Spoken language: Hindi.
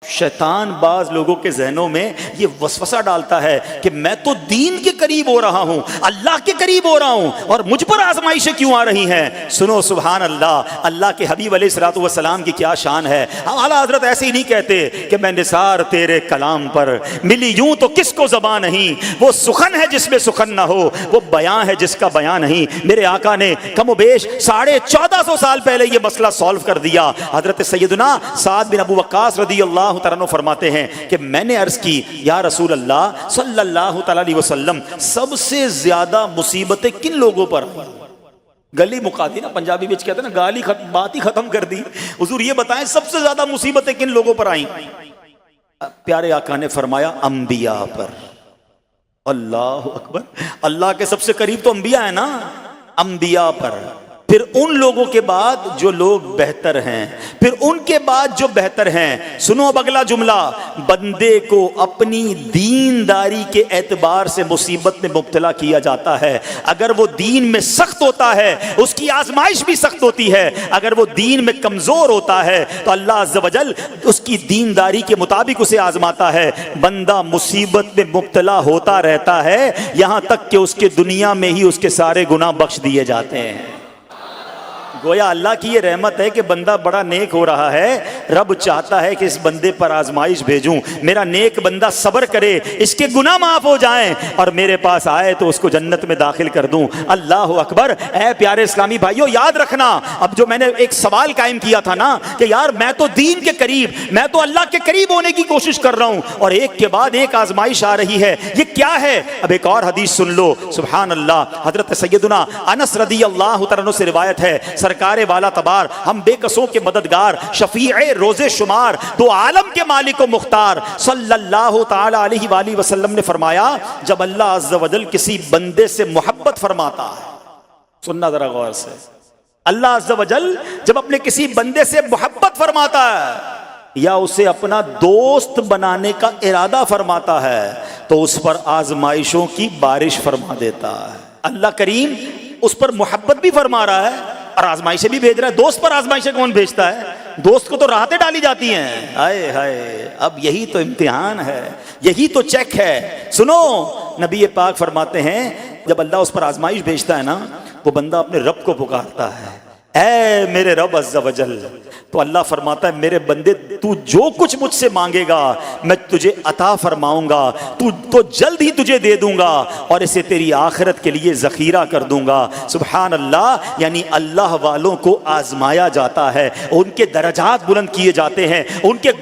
शैतान बाज लोगों के जहनों में ये वसवसा डालता है कि मैं तो दीन के करीब हो रहा हूं, अल्लाह के करीब हो रहा हूं, और मुझ पर आजमाइशें क्यों आ रही हैं। सुनो सुभान अल्लाह, अल्लाह के हबीब अलैहिस्सलातु वस्सलाम की क्या शान है। आला हजरत ऐसे ही नहीं कहते कि मैं निसार तेरे कलाम पर मिली यूं तो किसको ज़बान नहीं, वो सुखन है जिसमें सुखन ना हो, वो बयां है जिसका बयां नहीं। मेरे आका ने कमोबेश 1450 साल पहले ये मसला सॉल्व कर दिया। हजरत सैयदना साद बिन अबू वक्कास रदियल्लाहु तआला फरमाते हैं कि मैंने अर्ज की, या रसूल अल्लाह सल्लल्लाहु तआला अलैहि वसल्लम, सबसे ज्यादा मुसीबतें किन लोगों पर? गली मुका दी ना, पंजाबी में कहते हैं ना, गाली बात ही खत्म कर दी। हुजूर ये बताएं सबसे ज्यादा मुसीबतें किन लोगों पर आई? प्यारे आका ने फरमाया अंबिया पर। अल्लाह अकबर, अल्लाह के सबसे करीब तो अंबिया है ना, अंबिया पर, फिर उन लोगों के बाद जो लोग बेहतर हैं, फिर उनके बाद जो बेहतर हैं। सुनो अब अगला जुमला, बंदे को अपनी दीनदारी के एतबार से मुसीबत में मुब्तला किया जाता है। अगर वो दीन में सख्त होता है उसकी आजमाइश भी सख्त होती है, अगर वो दीन में कमजोर होता है तो अल्लाह अज़्ज़ व जल उसकी दीनदारी के मुताबिक उसे आजमाता है। बंदा मुसीबत में मुब्तला होता रहता है यहां तक कि उसके दुनिया में ही उसके सारे गुनाह बख्श दिए जाते हैं। गोया अल्लाह की ये रहमत है कि बंदा बड़ा नेक हो रहा है, रब चाहता है कि इस बंदे पर आजमाइश भेजूं, मेरा नेक बंदा सब्र करे, इसके गुनाह माफ हो जाएं और मेरे पास आए तो उसको जन्नत में दाखिल कर दूं। अल्लाह अकबर। ऐ प्यारे इस्लामी भाइयों, याद रखना, अब जो मैंने एक सवाल कायम किया था ना कि यार मैं तो दीन के करीब, मैं तो अल्लाह के करीब होने की कोशिश कर रहा हूं और एक के बाद एक आजमाइश आ रही है, ये क्या है? अब एक और हदीस सुन लो, सुभान अल्लाह। हजरत सैयदना अनस रदियल्लाहु तआला से रिवायत है, सरकारे वाला तबार, हम बेकसों के मददगार, शफीए रोजे शुमार, दो आलम के मालिक व मुख्तार सल्लल्लाहु तआला अलैहि वसल्लम ने फरमाया, जब अल्लाह अज़्ज़ व जल किसी बंदे से मोहब्बत फरमाता है, सुनना जरा गौर से, अल्लाह अज़्ज़ व जल जब अपने किसी बंदे से मोहब्बत फरमाता है या उसे अपना दोस्त बनाने का इरादा फरमाता है तो उस पर आजमाइशों की बारिश फरमा देता है। अल्लाह करीम उस पर मोहब्बत भी फरमा रहा है और आजमाइशें भी भेज रहा है। दोस्त पर आजमाइशें कौन भेजता है? दोस्त को तो राहतें डाली जाती हैं। हाय हाय, अब यही तो इम्तिहान है, यही तो चेक है। सुनो, नबी पाक फरमाते हैं जब अल्लाह उस पर आजमाइश भेजता है ना, वो बंदा अपने रब को पुकारता है, ऐ मेरे रब अज़्ज़ व जल। तो अल्लाह फरमाता है, मेरे बंदे तू जो कुछ मुझसे मांगेगा मैं तुझे अता फरमाऊंगा, तू तो जल्द ही तुझे दे दूंगा और इसे तेरी आखिरत के लिए ज़ख़ीरा कर दूंगा। सुभान अल्लाह। यानी अल्लाह वालों को आजमाया जाता है, उनके दर्जात बुलंद किए जाते हैं, उनके